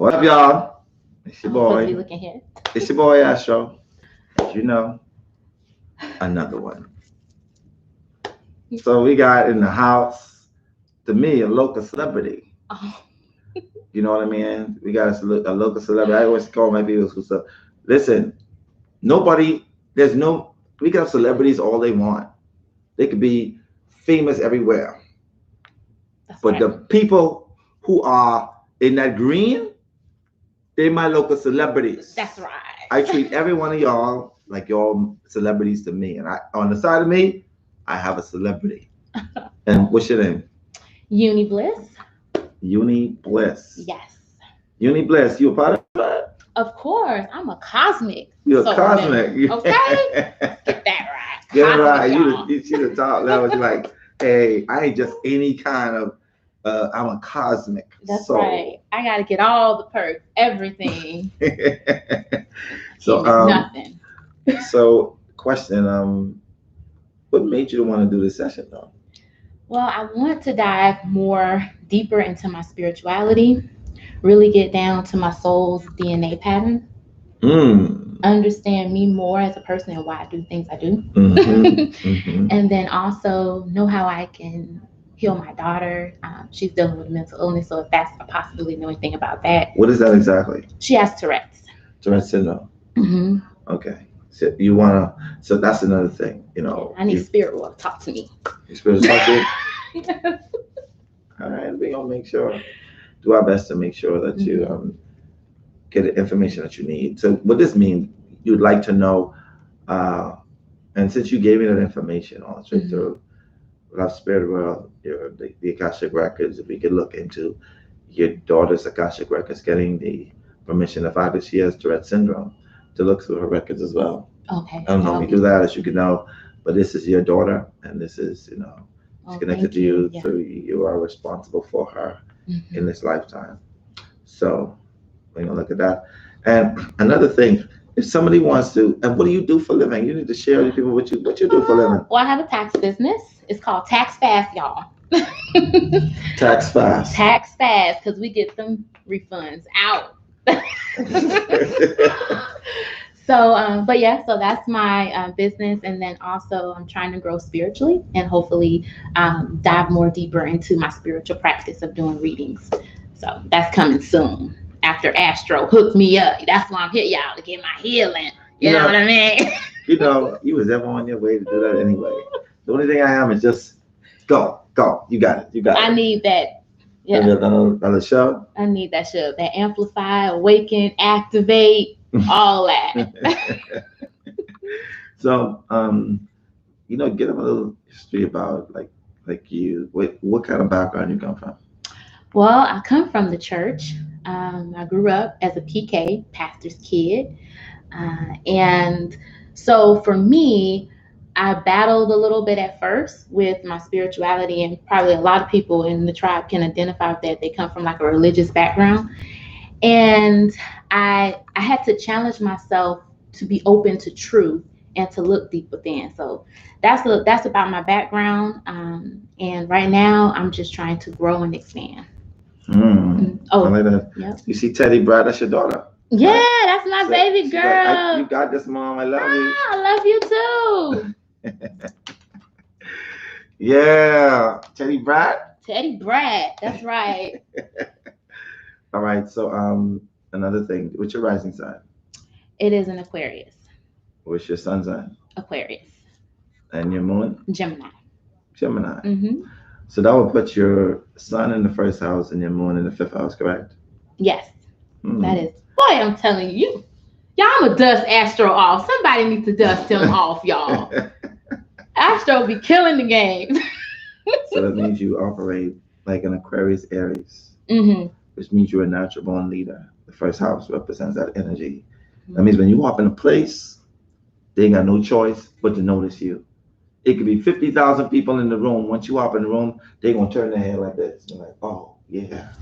What up, y'all? It's your Supposed to be boy. looking here. It's your boy Astro. As you know, another one. So we got in the house, to me, a local celebrity. Oh, You know what I mean? We got a local celebrity. I always call my people who say, listen, nobody, there's no, we got celebrities all they want. They could be famous everywhere. that's But right. the people who are in that green, they're my local celebrities. That's right. I treat every one of y'all like y'all celebrities to me. And I, on the side of me, I have a celebrity. And what's your name? Uni Bliss. Uni Bliss. Yes. Uni Bliss, you a part of that? Of course. I'm a cosmic. You're a soul cosmic. member. Okay. Get that right. Get it Cosmic, right. y'all. You see the top level. You're like, hey, I ain't just any kind of, I'm a cosmic. That's soul. right. I got to get all the perks, everything. So, nothing. So, question, what made you want to do this session though? Well, I want to dive more deeper into my spirituality, really get down to my soul's DNA pattern, understand me more as a person and why I do things I do, and then also know how I can heal my daughter. She's dealing with mental illness, so if that's a possibility, know anything about that. What is that exactly? She has Tourette's. Tourette syndrome. Mm-hmm. Okay. So you wanna? So that's another thing. You know. I need spirit world to talk to me. Your spirit talk to you? All right. We gonna make sure. Do our best to make sure that you get the information that you need. So what this means, you'd like to know, and since you gave me that information all straight through, Love Spirit World, the Akashic Records, if we could look into your daughter's Akashic Records, getting the permission, the fact that she has Tourette syndrome, to look through her records as well. Okay. I don't know if we do that, as you can know, but this is your daughter, and this is, it's connected to you. Yeah. So you are responsible for her in this lifetime. So we're gonna look at that. And another thing, if somebody wants to, and what do you do for a living? You need to share with people what you do for a living. Well, I have a tax business. It's called Tax Fast, y'all. Tax Fast. Tax Fast, because we get them refunds out. So, but yeah, so that's my business. And then also I'm trying to grow spiritually and hopefully dive more deeper into my spiritual practice of doing readings. So that's coming soon after Astro hooked me up. That's why I'm here, y'all, to get my healing. You know what I mean? You was ever on your way to do that anyway. The only thing I am is just go. You got it. I need that. Yeah. Another show? I need that show. That amplify, awaken, activate, all that. So, give them a little history about like you. What kind of background you come from? Well, I come from the church. I grew up as a PK, pastor's kid. And so for me, I battled a little bit at first with my spirituality, and probably a lot of people in the tribe can identify with that. They come from like a religious background. And I had to challenge myself to be open to truth and to look deep within. So that's about my background. And right now, I'm just trying to grow and expand. Oh, I like that. Yep. You see Teddy Brad, that's your daughter. Yeah, right? That's my baby girl. You got this, Mom. I love you. I love you too. Yeah, Teddy Brad. Teddy Brad, that's right. All right, so another thing, what's your rising sign? It is an Aquarius. What's your sun sign? Aquarius. And your moon? Gemini. So that would put your sun in the first house and your moon in the fifth house, correct? Yes, that is. Boy, I'm telling you, y'all, I'm gonna dust Astro off. Somebody needs to dust him off, y'all. Astro be killing the game. So that means you operate like an Aquarius Aries, which means you're a natural born leader. The first house represents that energy. That means when you walk in a place, they ain't got no choice but to notice you. It could be 50,000 people in the room. Once you hop in the room, they're going to turn their head like this. They're like, oh, yeah.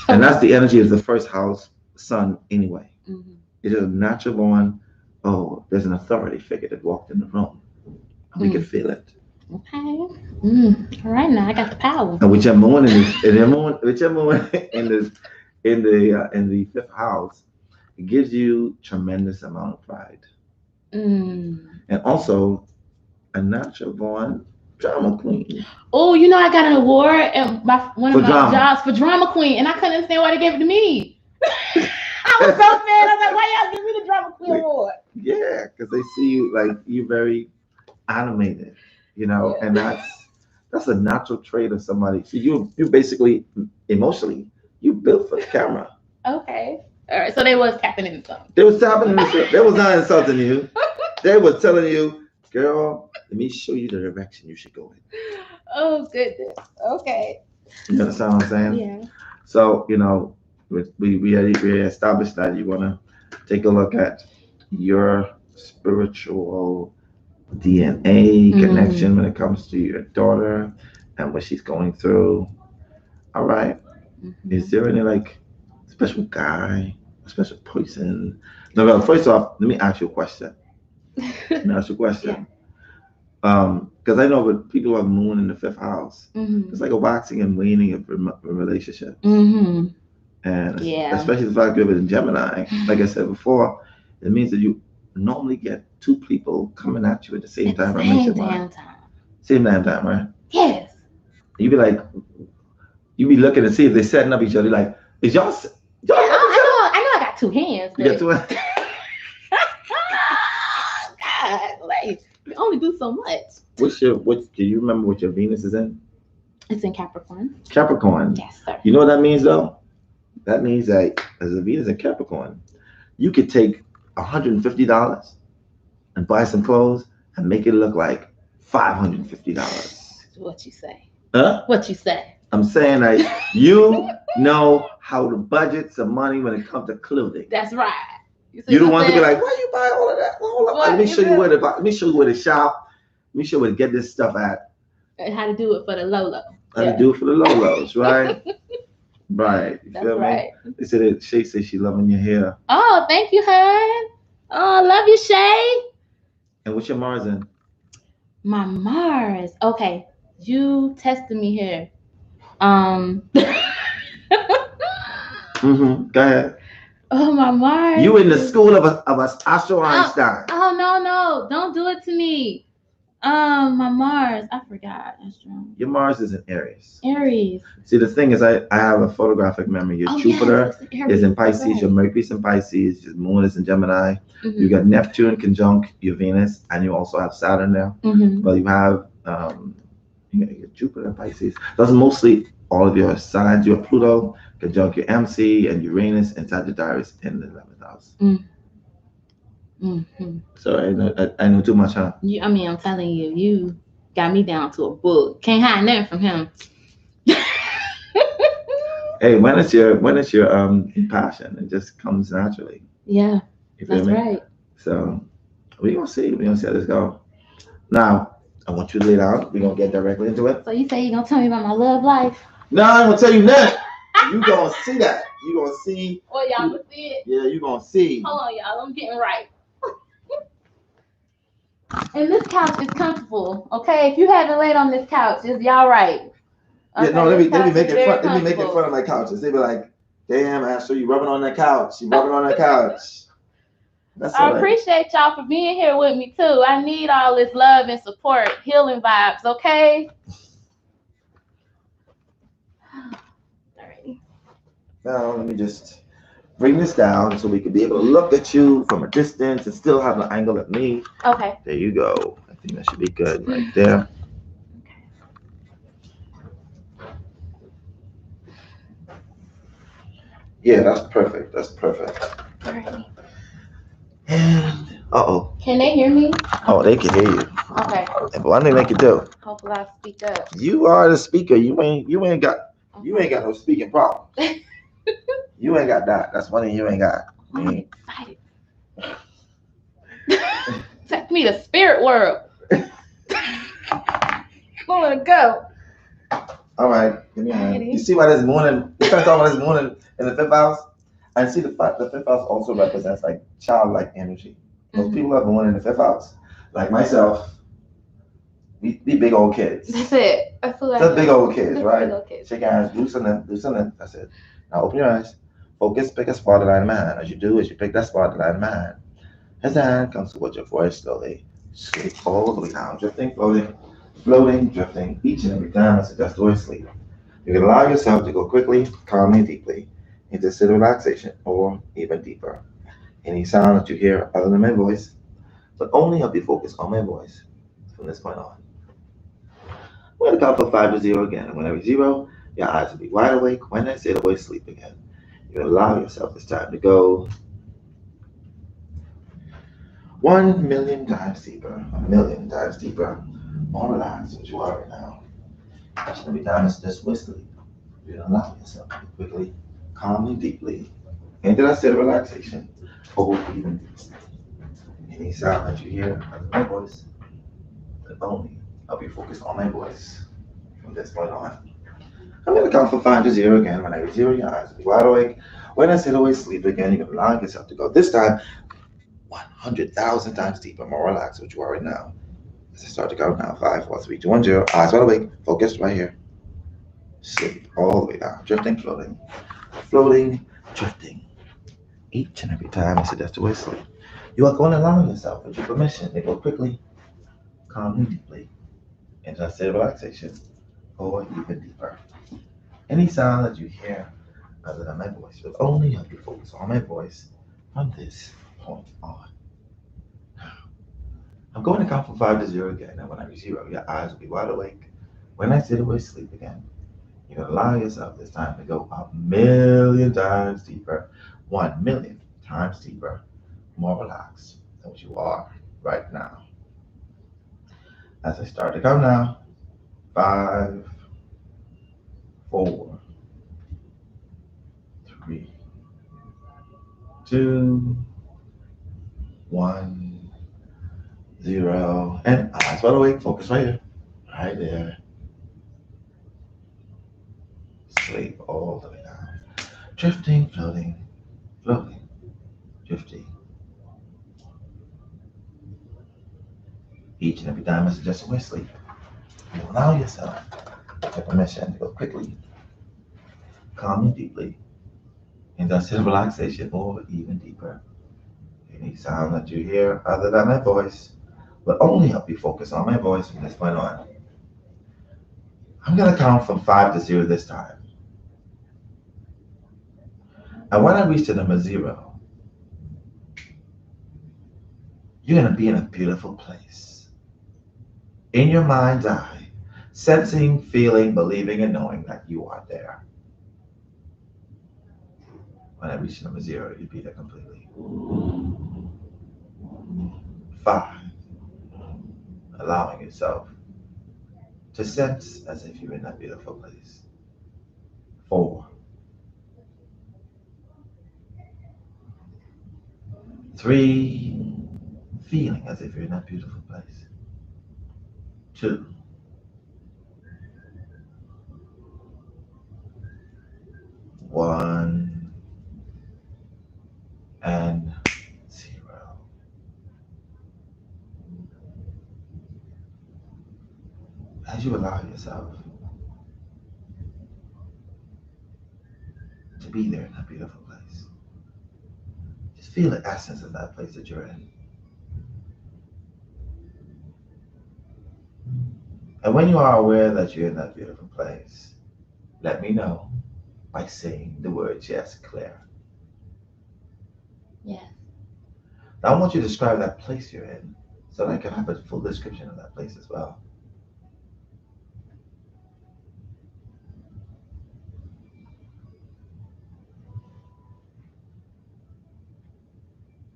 And that's the energy of the first house sun anyway. It is a natural born, oh, there's an authority figure that walked in the room. And we can feel it. Okay. All right, now I got the power. And with your moon in this, with your moon in in the fifth house, it gives you tremendous amount of pride, and also a natural born drama queen. Oh, I got an award at one of my jobs for drama queen, and I couldn't understand why they gave it to me. I was so mad. I was like, why y'all give me the drama queen award? Yeah, because they see you like you're very animated, and that's a natural trait of somebody. So you basically emotionally you built for the camera. Okay. All right. So they was tapping into something. They was tapping into. They was not insulting you. They was telling you, girl, let me show you the direction you should go in. Oh goodness. Okay. You understand what I'm saying? Yeah. So we established that you want to take a look at your spiritual DNA connection when it comes to your daughter and what she's going through. All right. Is there any special guy, a special person? No, well, first off, let me ask you a question. Yeah. Because I know with people who have moon in the fifth house, it's like a waxing and waning of relationships. And especially the fact you're in Gemini, like I said before, it means that you normally get two people coming at you at the same time. Same damn time, right? Yes. You be looking to see if they're setting up each other. Like, is y'all? Yeah, I know. I got two hands. You got two hands. God, like you only do so much. Do you remember what your Venus is in? It's in Capricorn. Capricorn. Yes, sir. You know what that means, though? That means that as a Venus in Capricorn, you could take $150 and buy some clothes and make it look like $550. What you say? Huh? What you say? I'm saying that you know how to budget some money when it comes to clothing. That's right. You don't want to be like, why you buy all of that? Let me show you where to shop. Let me show you where to get this stuff at. And how to do it for the Lolo. How to do it for the Lolos, right? Right. You That's feel right. Me? They said that Shay says she loving your hair. Oh, thank you, hon. Oh, I love you, Shay. And what's your Mars in? My Mars. Okay. You tested me here. Go ahead. Oh, my Mars. You in the school of Astro Einstein. Oh, no. Don't do it to me. My Mars. I forgot. Astro. Your Mars is in Aries. Aries. See, the thing is, I have a photographic memory. Your Jupiter is in Pisces. Right. Your Mercury is in Pisces. Your Moon is in Gemini. You got Neptune conjunct your Venus, and you also have Saturn there. But you have your Jupiter in Pisces. Those are mostly all of your signs. You have Pluto conjunct your MC and Uranus and Sagittarius in the 11th house. So I know too much, huh? I'm telling you, you got me down to a book. Can't hide nothing from him. Hey, when it's your passion, it just comes naturally. Yeah, that's right. So we're gonna see how this go. Now I want you to lay down. We're gonna get directly into it. So you say you're gonna tell me about my love life? No, I'm gonna tell you that. You gonna see that. You gonna see. Oh, y'all gonna see it? Yeah, you gonna see. Hold on, y'all. I'm getting right. And this couch is comfortable, okay? If you haven't laid on this couch, is y'all right? Okay, yeah, no, let me make it fun. Let me make it fun of my couches. They be like, "Damn, Astro, you rubbing on that couch? You rubbing on that couch?" I appreciate y'all for being here with me too. I need all this love and support, healing vibes, okay? Alrighty. Now let me just bring this down so we can be able to look at you from a distance and still have an angle at me. Okay. There you go. I think that should be good right there. Yeah, that's perfect. That's perfect. Alrighty. And Can they hear me? Oh, they can hear you. Okay. But one thing they can do. Hopefully I speak up. You are the speaker. You ain't got no speaking problem. You ain't got that. That's one thing you ain't got. I'm excited. Take me to spirit world. I want to go. All right. Give me a hand. You see why this morning, we started talking about this morning in the fifth house? And see the fifth house also represents like childlike energy. Those people that are born in the fifth house, like myself, we big old kids. That's it. That's big old kids, right? Big old kids. Shake your hands, loosen them. That's it. Now open your eyes. Focus, pick a spot in my hand. As you do, as you pick that spot in my hand, his hand comes towards your forehead slowly. Sleep all the way down, drifting, floating, drifting, each and every time as it does towards sleep. You can allow yourself to go quickly, calmly, deeply into a state of relaxation or even deeper. Any sound that you hear other than my voice, but only help you focus on my voice from this point on. We're going to count from 5 to 0 again. And whenever 0, your eyes will be wide awake. When I say the word sleep again, you can allow yourself this time to go 1,000,000 times deeper, 1,000,000 times deeper, more relaxed as you are right now. Each and every time it's just whistling, you can allow yourself to quickly, calmly, deeply into that state of relaxation, or even any sound that you hear of my voice, but only help you focus on my voice from this point on. I'm going to count from 5 to 0 again. When I reach 0, your eyes will be wide awake. When I say the word sleep again, you can allow yourself to go this time 100,000 times deeper, more relaxed, which you are right now. As I start to count now, 5, 4, 3, 2, 1, 0. Eyes wide awake, focus right here. Sleep all the way down, drifting, floating, drifting. Each and every time I suggest to sleep, you are going to allow yourself, with your permission, to go quickly, calmly, deeply into a state of relaxation, or even deeper. Any sound that you hear other than my voice will only help you focus on my voice from this point on. I'm going to count from 5 to 0 again, and when I reach 0, your eyes will be wide awake. When I say the word sleep again, you can allow yourself this time to go 1,000,000 times deeper, 1,000,000 times deeper, more relaxed than what you are right now. As I start to count now, 5, 4, 3, 2, 1, 0, and eyes wide awake. Focus right here, right there. Sleep all the way down, drifting, floating, drifting. Each and every time I suggest a sleep, you allow yourself the permission to go quickly, calmly, deeply into a state of relaxation or even deeper. Any sound that you hear other than my voice will only help you focus on my voice from this point on. I'm going to count from 5 to 0 this time. And when I reach the number 0, you're going to be in a beautiful place. In your mind's eye, sensing, feeling, believing, and knowing that you are there. When I reach number 0, you'll be there completely. 5, allowing yourself to sense as if you're in that beautiful place. 4, 3, feeling as if you're in that beautiful place. 2, 1, and 0. As you allow yourself to be there in that beautiful place, just feel the essence of that place that you're in. And when you are aware that you're in that beautiful place, let me know by saying the words yes, clear. Yes. Now I want you to describe that place you're in so that I can have a full description of that place as well.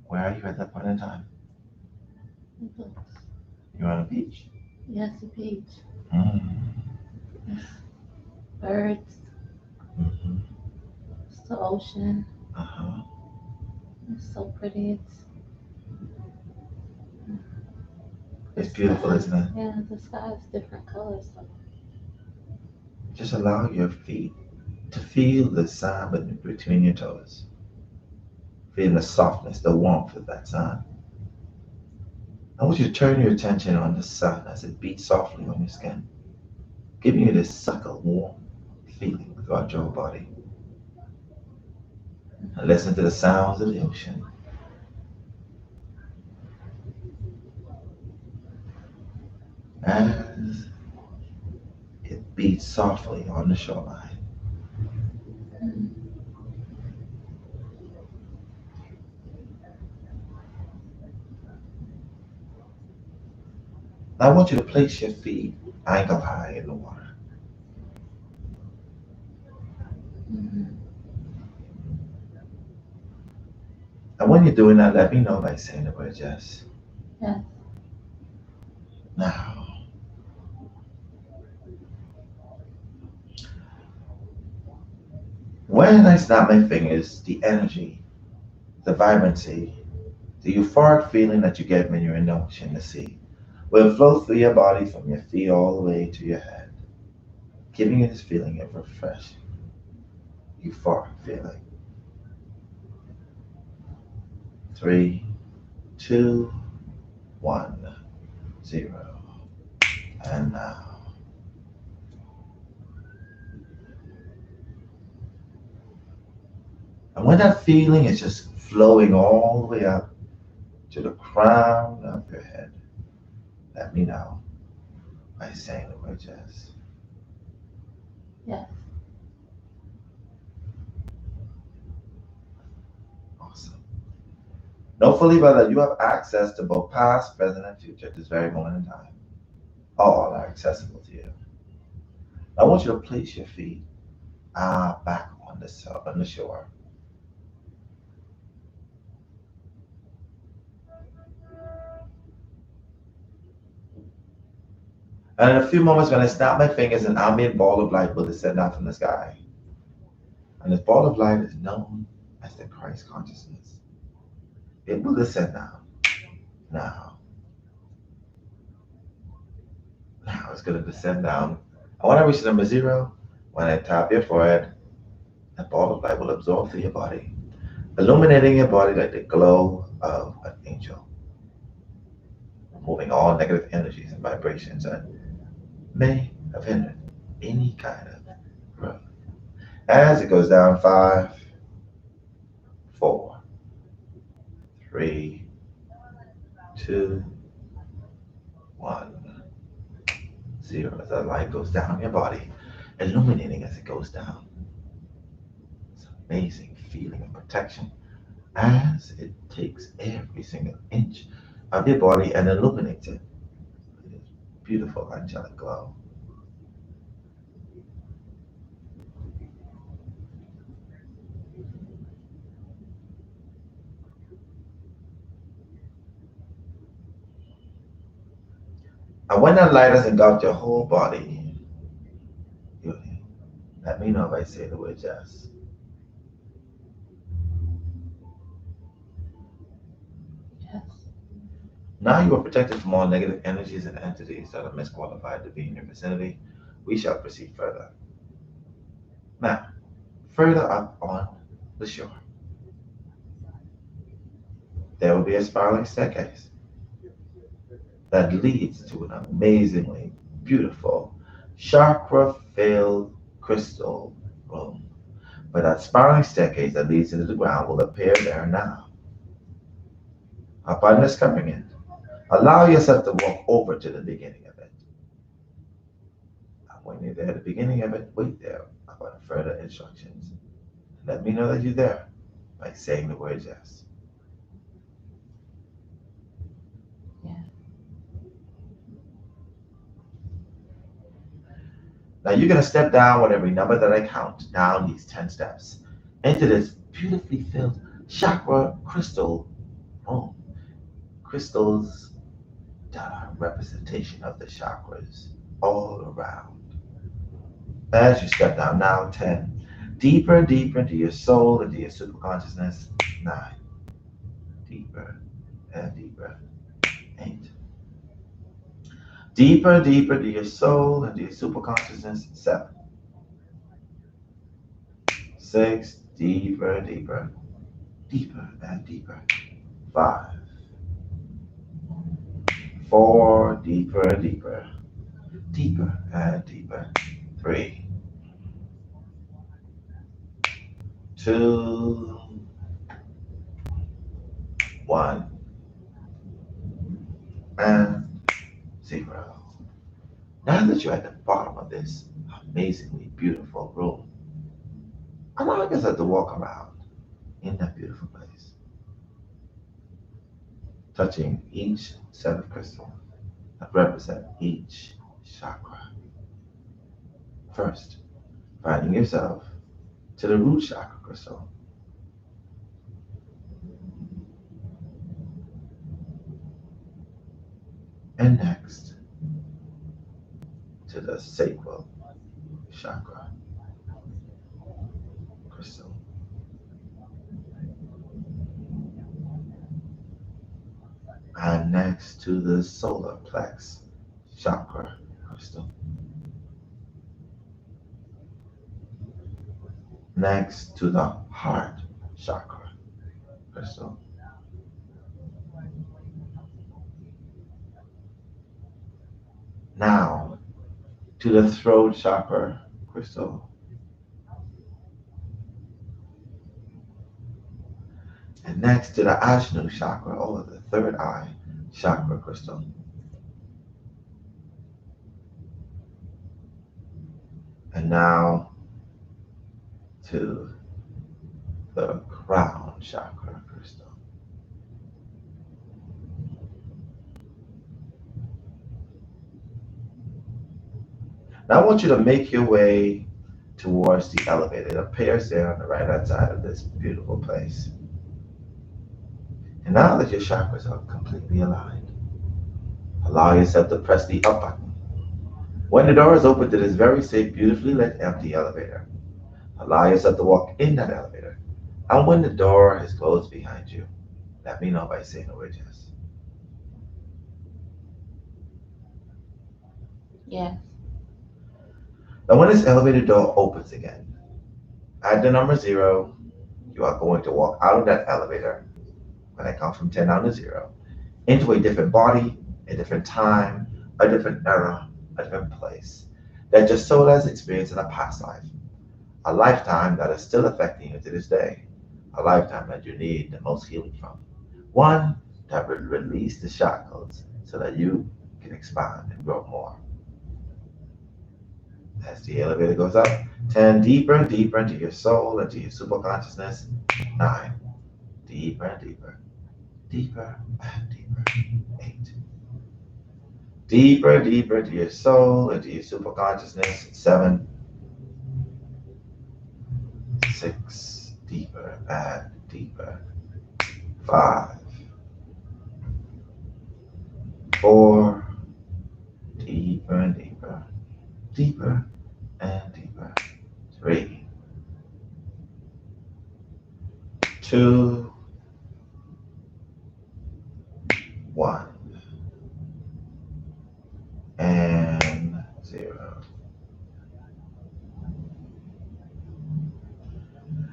Where are you at that point in time? You're on a beach? Yes, a beach. Mm-hmm. Birds. Mm-hmm. It's the ocean. Uh-huh. It's so pretty. It's beautiful, isn't it? Yeah, the sky is different colors. Just allow your feet to feel the sand between your toes. Feeling the softness, the warmth of that sand. I want you to turn your attention on the sun as it beats softly on your skin, giving you this subtle, warm feeling throughout your body. And listen to the sounds of the ocean. As it beats softly on the shoreline. I want you to place your feet ankle high in the water. And when you're doing that, let me know by saying the word yes. Yes. Now, when I snap my fingers, the energy, the vibrancy, the euphoric feeling that you get when you're in the ocean, the sea, will flow through your body from your feet all the way to your head, giving you this feeling of refreshing, euphoric feeling. 3, 2, 1, 0. And now. And when that feeling is just flowing all the way up to the crown of your head, let me know by saying the word yes. Yes. Awesome. Know fully well that you have access to both past, present, and future at this very moment in time. All are accessible to you. I want you to place your feet back on the shore. And in a few moments, when I snap my fingers, an ambient ball of light will descend down from the sky. And this ball of light is known as the Christ consciousness. It will descend down. Now, it's going to descend down. And when I reach number 0, when I tap your forehead, that ball of light will absorb through your body, illuminating your body like the glow of an angel, removing all negative energies and vibrations that may have hindered any kind of growth. As it goes down, 5, 4, 3, 2, 1, 0. As that light goes down your body, illuminating as it goes down. It's an amazing feeling of protection as it takes every single inch of your body and illuminates it with this beautiful angelic glow. And when that light has engulfed your whole body, let me know if I say the word yes. Yes. Now you are protected from all negative energies and entities that are misqualified to be in your vicinity. We shall proceed further. Now, further up on the shore, there will be a spiraling staircase that leads to an amazingly beautiful chakra-filled crystal room. But that spiraling staircase that leads into the ground will appear there now. Upon discovering it, allow yourself to walk over to the beginning of it. And when you're there at the beginning of it, wait there upon further instructions. Let me know that you're there by saying the word yes. Yeah. Now you're going to step down with every number that I count down these 10 steps into this beautifully filled chakra crystal room. Crystals that are a representation of the chakras all around. As you step down now, 10. Deeper and deeper into your soul, into your superconsciousness. 9. Deeper and deeper. 8. Deeper and deeper into your soul, into your superconsciousness. 7. 6. Deeper and deeper. Deeper and deeper. 5. 4. Deeper and deeper. Deeper and deeper. 3. 2. 1, and 0. Now that you're at the bottom of this amazingly beautiful room, allow yourself to walk around in that beautiful place, touching each set of crystals that represent each chakra. First, finding yourself to the root chakra crystal. And next, to the sacral chakra crystal. And next to the solar plex chakra crystal. Next to the heart chakra crystal. Now to the throat chakra crystal. And next to the Ajna chakra, or the third eye chakra crystal. And now to the crown chakra crystal. Now I want you to make your way towards the elevator. It appears there on the right hand side of this beautiful place. And now that your chakras are completely aligned, allow yourself to press the up button. When the door is open to this very safe, beautifully lit, empty elevator, allow yourself to walk in that elevator. And when the door is closed behind you, let me know by saying the word yes. Yes. Now when this elevator door opens again, at the number 0, you are going to walk out of that elevator, when I count from 10 down to 0, into a different body, a different time, a different era, a different place that your soul has experienced in a past life, a lifetime that is still affecting you to this day, a lifetime that you need the most healing from, one that will release the shackles so that you can expand and grow more. As the elevator goes up, 10, deeper and deeper into your soul, into your superconsciousness. 9, deeper and deeper, deeper and deeper. 8, deeper and deeper into your soul, into your superconsciousness. 7, 6, deeper and deeper. 5, 4, deeper and deeper, deeper and deeper. 3, 2, 1, and 0.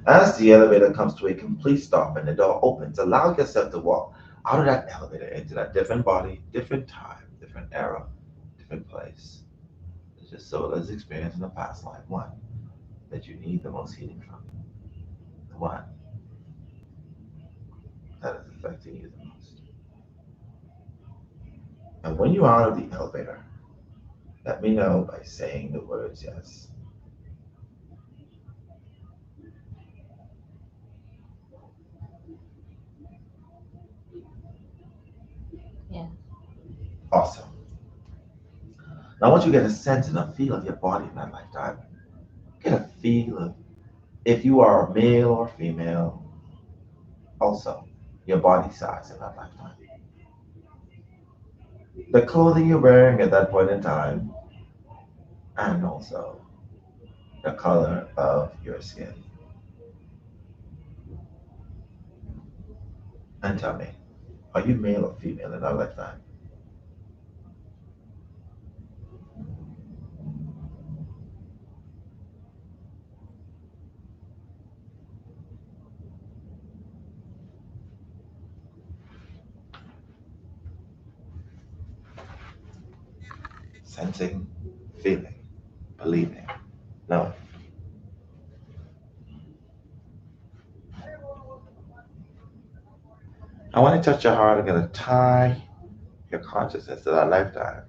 As the elevator comes to a complete stop and the door opens, allow yourself to walk out of that elevator into that different body, different time, different era, different place. It's your soul has experienced in the past life, one that you need the most healing from, the one that is affecting you the most. And when you are out of the elevator, let me know by saying the words yes. Yeah. Awesome. Now I want you to get a sense and a feel of your body in that lifetime. Get a feel of if you are male or female, also your body size in that lifetime. The clothing you're wearing at that point in time, and also the color of your skin. And tell me, are you male or female in that lifetime? Sensing, feeling, believing, knowing. I want to touch your heart. I'm going to tie your consciousness to that lifetime.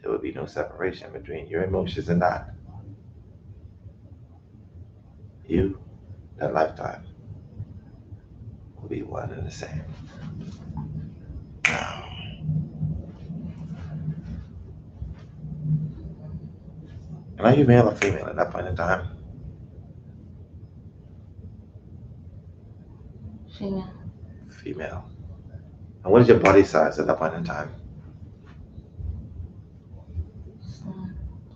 There will be no separation between your emotions and that. You, that lifetime, will be one and the same. Now, and are you male or female at that point in time? Female. Female. And what is your body size at that point in time?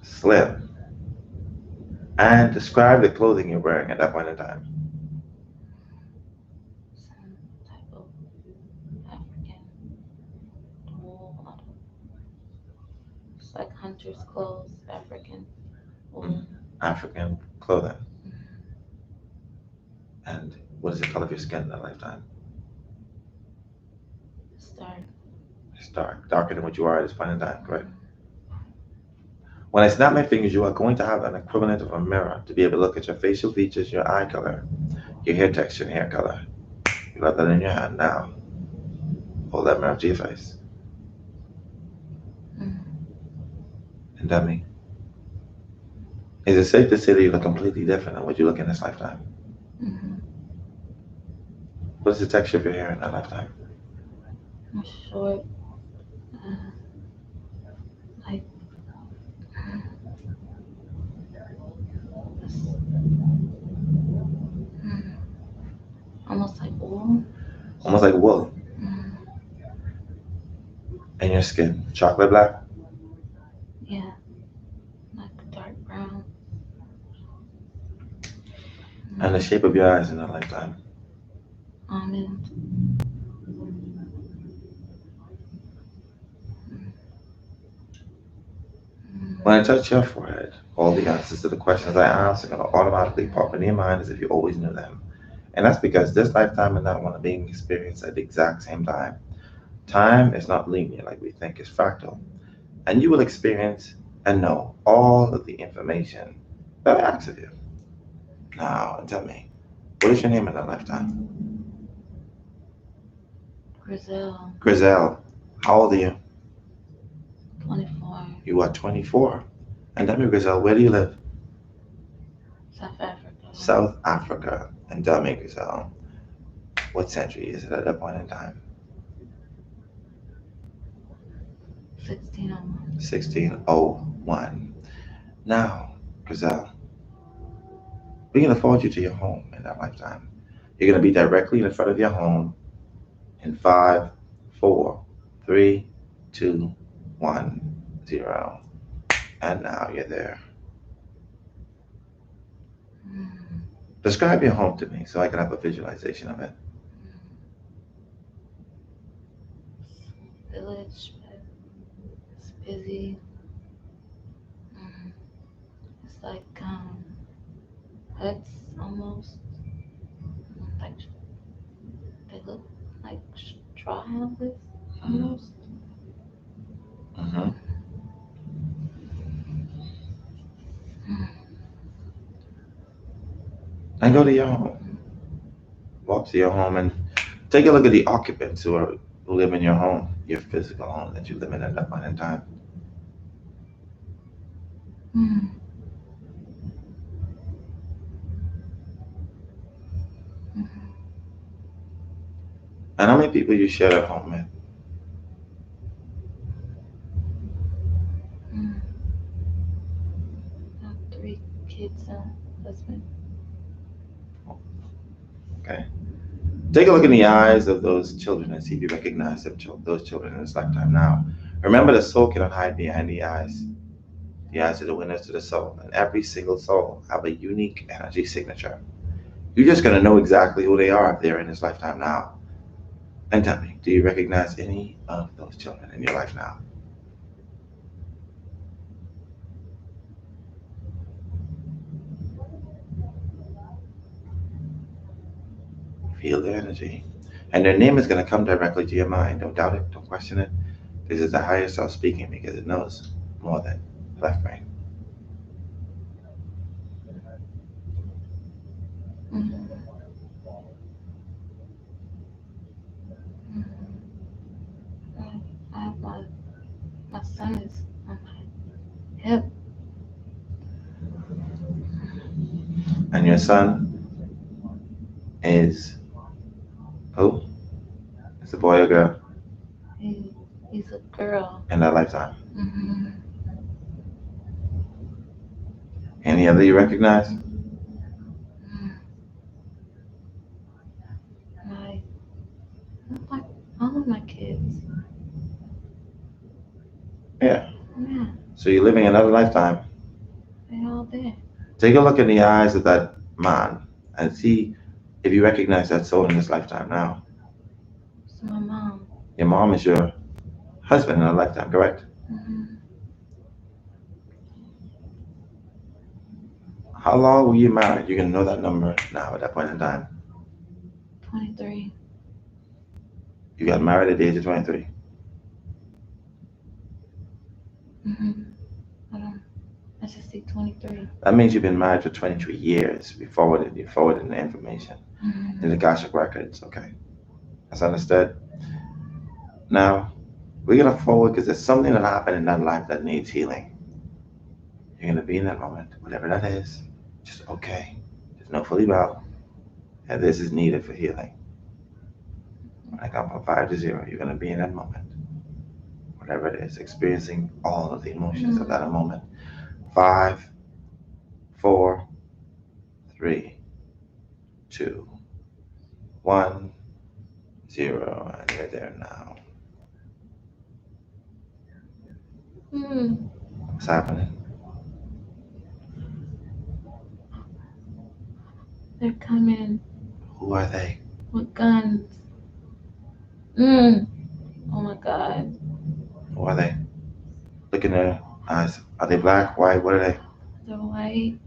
Slim. And describe the clothing you're wearing at that point in time. Some type of African wool. It's like hunter's clothes, African wool. African clothing. And what is the color of your skin in that lifetime? It's dark. It's dark. Darker than what you are at this point in time, correct? When I snap my fingers, you are going to have an equivalent of a mirror to be able to look at your facial features, your eye color, your hair texture, and hair color. You got that in your hand now. Hold that mirror to your face. And dummy, is it safe to say that you look completely different than what you look in this lifetime? What is the texture of your hair in that lifetime? Short. Like almost like wool. Almost like wool. And your skin, chocolate black? Yeah, like dark brown. And the shape of your eyes in that lifetime? Almond. When I touch your forehead, all the answers to the questions I ask are going to automatically pop into your mind as if you always knew them. And that's because this lifetime and that one are being experienced at the exact same time. Time is not linear like we think, it's fractal. And you will experience and know all of the information that I ask of you. Now, tell me, what is your name in that lifetime? Grizel. Grizel. How old are you? 24. You are 24. And tell me, Grizel, where do you live? South Africa. South Africa. And tell me, Grizel, what century is it at that point in time? 1601. 1601. Now, Grizel, we're going to forward you to your home in that lifetime. You're going to be directly in front of your home in 5, 4, 3, 2, 1, 0. And now you're there. Describe your home to me so I can have a visualization of it. Village, but it's busy. It's like huts almost. Like they look like straw houses almost. And go to your home. Walk to your home and take a look at the occupants who live in your home, your physical home that you live in at that point in time. And how many people you share that home with? I have 3 kids and a husband. Okay. Take a look in the eyes of those children and see if you recognize those children in this lifetime now. Remember, the soul cannot hide behind the eyes. The eyes are the windows to the soul, and every single soul have a unique energy signature. You're just going to know exactly who they are if they're in this lifetime now. And tell me, do you recognize any of those children in your life now? Feel their energy. And their name is going to come directly to your mind. Don't doubt it. Don't question it. This is the higher self speaking because it knows more than the left brain. your son is who? It's a boy or girl? He's a girl. In that lifetime. Mm-hmm. Any other you recognize? Like all of my kids. Yeah. Yeah. So you're living another lifetime. They all there. Take a look in the eyes of that man and see if you recognize that soul in this lifetime now. It's my mom. Your mom is your husband in a lifetime, correct? Mm-hmm. How long were you married? You can know that number now at that point in time. 23. You got married at the age of 23. Mm-hmm. I just see 23. That means you've been married for 23 years. You forwarded the information in the Akashic records. Okay, that's understood. Now we're gonna forward because there's something that happened in that life that needs healing. You're gonna be in that moment, whatever that is. Just okay. There's no fully well, and this is needed for healing. When I come from 5 to 0, you're gonna be in that moment, whatever it is, experiencing all of the emotions of that moment. 5, 4, 3, 2, 1, 0, and you're there now. What's happening? They're coming. Who are they? With guns. Oh my God. Who are they? Look in their eyes. Are they black, white? What are they? They're white.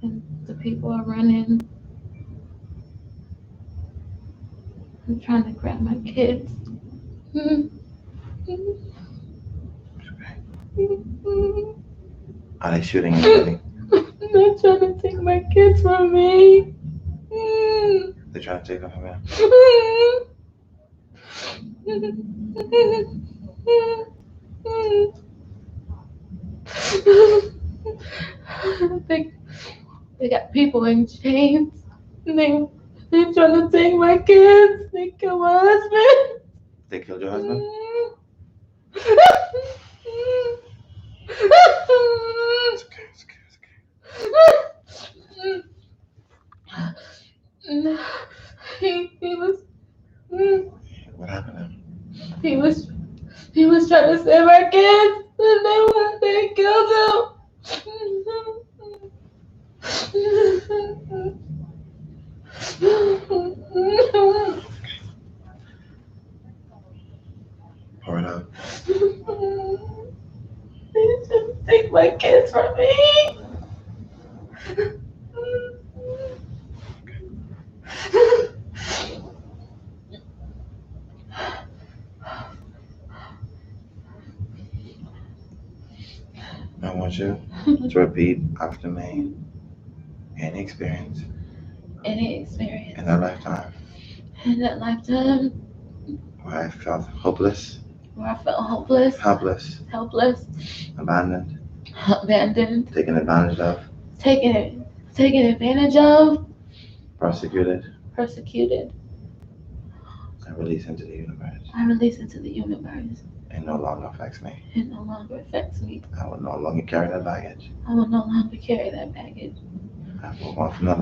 And the people are running. I'm trying to grab my kids. Are they shooting anybody? They're trying to take my kids from me. They're trying to take them from you. They got people in chains. They're trying to take my kids. They killed my husband. They killed your husband? It's okay, it's okay, it's okay. He was. What happened to him? He was trying to save our kids, and they killed him. Pour it out. They just take my kids from me. I want you to repeat after me any experience in that lifetime where I felt hopeless, helpless, abandoned, taken advantage of, persecuted, I release into the universe. It no longer affects me. I will no longer carry that baggage. I move on from that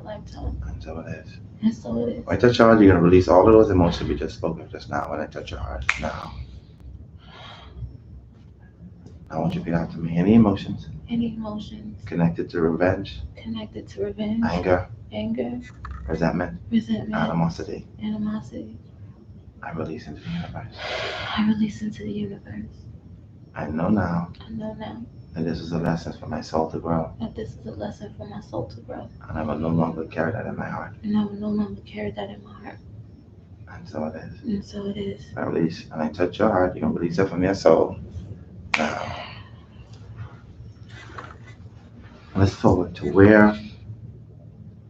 lifetime. And so it is. When I touch your heart, you're going to release all of those emotions we just spoke of just now. When I touch your heart, now. I want you to repeat after me. Any emotions connected to revenge, anger, resentment, animosity, I release into the universe. I know now that this is a lesson for my soul to grow. And I will no longer carry that in my heart. And so it is. I release, and I touch your heart, you can release it from your soul. Now, let's forward to where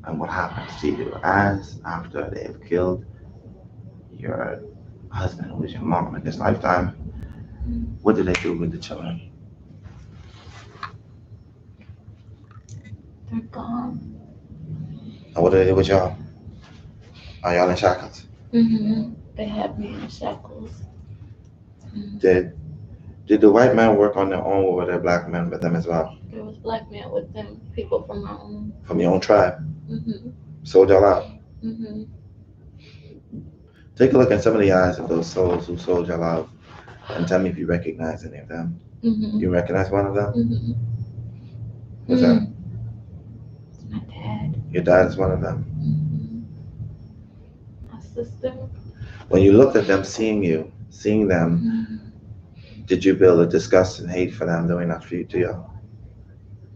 and what happens to you after they have killed your husband, who was your mom in this lifetime. What did they do with the children? They're gone. And what do they do with y'all? Are y'all in shackles? They have me in shackles. Did the white man work on their own, or were there black men with them as well? There was black men with them, people from my own. From your own tribe? Sold y'all out? Take a look at some of the eyes of those souls who sold y'all out and tell me if you recognize any of them. You recognize one of them? Who's that? It's my dad. Your dad is one of them? My sister. When you looked at them, seeing them, did you build a disgust and hate for them doing that for you to you?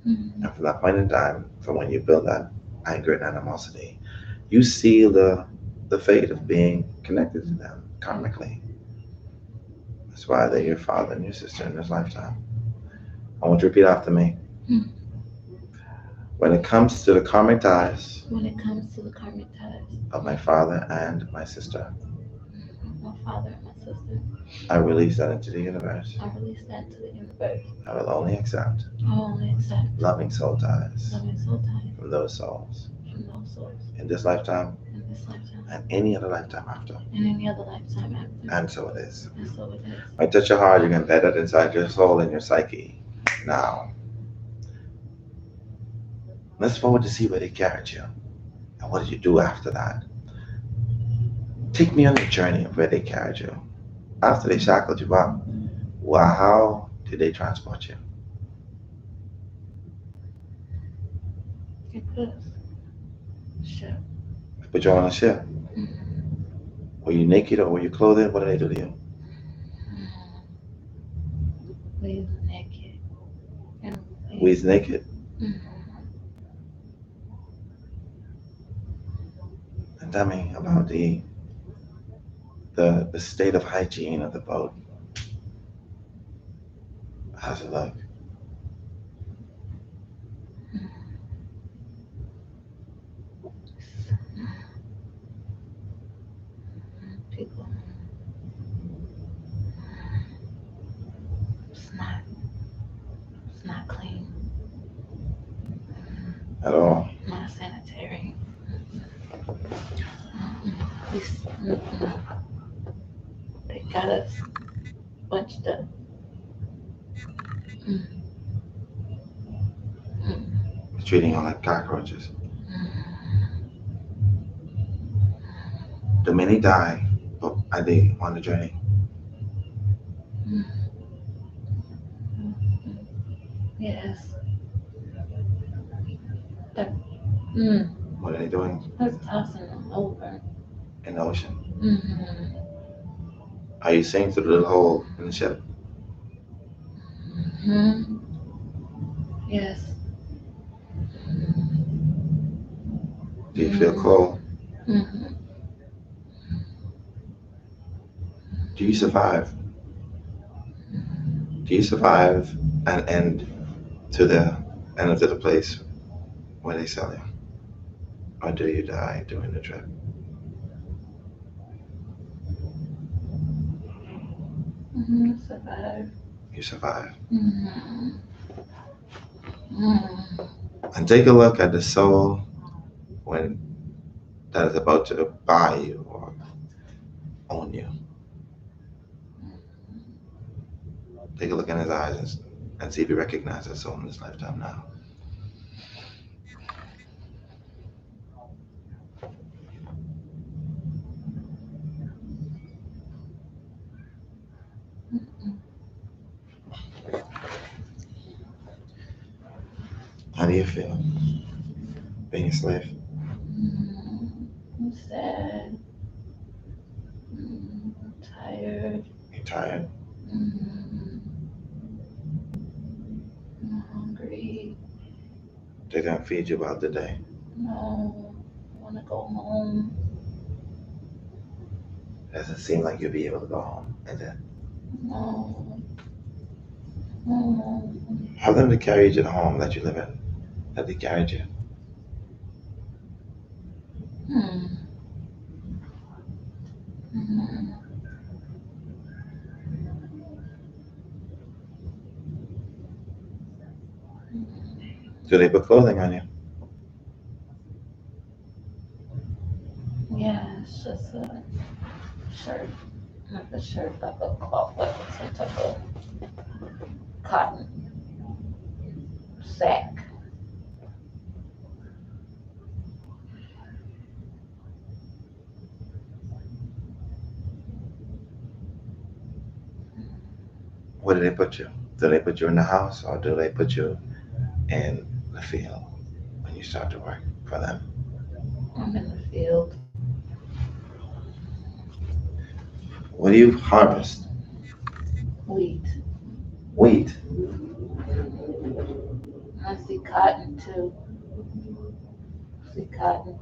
And from that point in time, from when you build that anger and animosity, you seal the fate of being connected to them karmically. That's why they're your father and your sister in this lifetime. I want you to repeat after me. When it comes to the karmic ties of my father and my sister, I release that into the universe. I will only accept loving soul ties from those souls in this lifetime and any other lifetime after. And so it is. I touch your heart, you can embed it inside your soul and your psyche. Now, let's forward to see where they carried you. And what did you do after that? Take me on the journey of where they carried you. After they shackled you up, well, how did they transport you? They put us on a ship. They put you on a ship. Were you naked or were you clothed? What did they do to you? We was naked. We was naked. And tell me about the state of hygiene of the boat. How's it look? People. It's not clean. At all? Not sanitary. They got us bunched up. Treating you like cockroaches. The many die, but are they on the journey? Yes. What are they doing? They're tossing them over. In the ocean? Are you seeing through the little hole in the ship? Yes. Do you feel cold? Do you survive? Do you survive and end to the place where they sell you? Or do you die during the trip? Survive. You survive. And take a look at the soul when that is about to buy you or own you. Take a look in his eyes and see if you recognize that soul in this lifetime now. How do you feel being a slave? I'm sad. Tired. You're tired? I'm hungry. They're gonna feed you about the day. No, I want to go home. Doesn't seem like you'll be able to go home, is it? No. How them to carry you to the home that you live in? That they carried you? Do they put clothing on you? a shirt, like a shirt, like a cloth, like some type of cotton sack. Where do they put you? Do they put you in the house or do they put you in the field when you start to work for them? I'm in the field. What do you harvest? Wheat. Wheat. I see cotton too. I see cotton.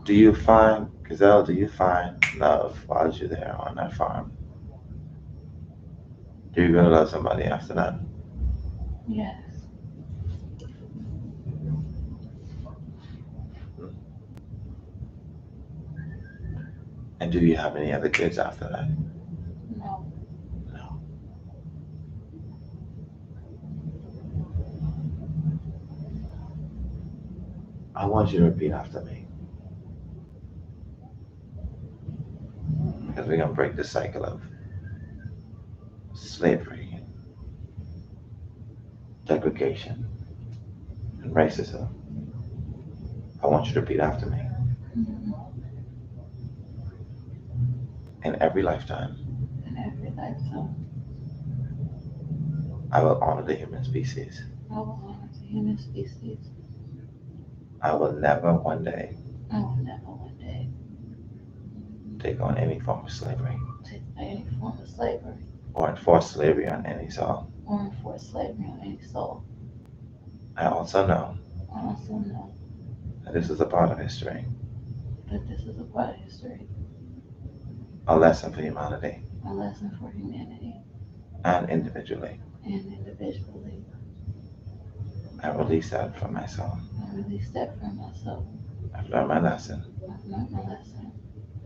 Do you find, Gazelle, do you find love while you're there on that farm? Do you really love somebody after that? Yes. And do you have any other kids after that? No. No. I want you to repeat after me. Because we're going to break the cycle of slavery, segregation, and racism. I want you to repeat after me. In every lifetime, I will honor the human species. I will honor the human species. I will never one day take on any form of slavery or enforce slavery on any soul. I also know that this is a part of history, a lesson for humanity, and individually. I release that from my soul. I've learned my lesson.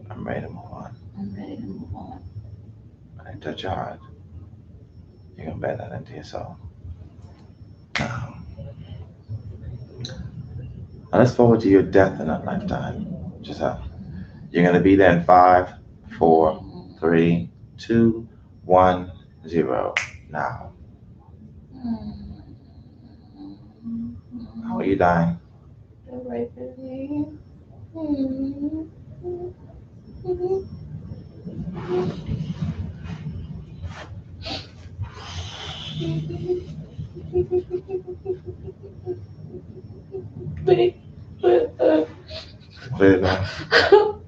I'm ready to move on. When I touch your heart, you're going to bear that into your soul. Now let's forward to your death in that lifetime. Giselle, you're going to be there in 5, 4, 3, 2, 1, 0. Now. How are you dying? They're raping me.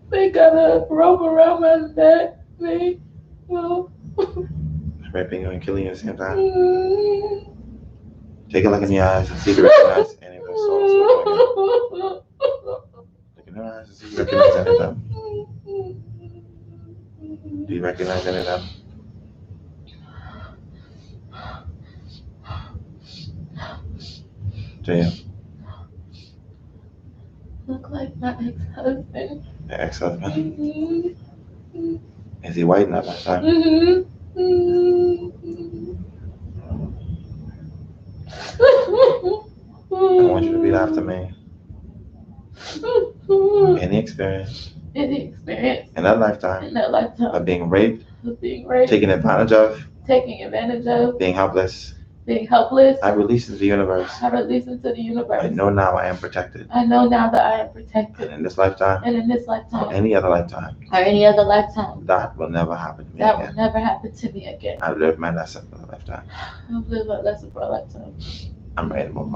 They got a rope around my neck. Raping you and killing you at the same time? Take a look in the eyes and see if you recognize any of those souls. Look in their eyes and see if you recognize any of them. Do you recognize any of them? Do you? Look like my ex-husband. Your ex-husband? Is he white in that lifetime? I want you to repeat after me. Any experience in that lifetime of being raped, taken advantage of, being helpless, I release into the universe. I know now I am protected. And in this lifetime, or any other lifetime, that will never happen to me again. I've lived my lesson for a lifetime. I'm ready to move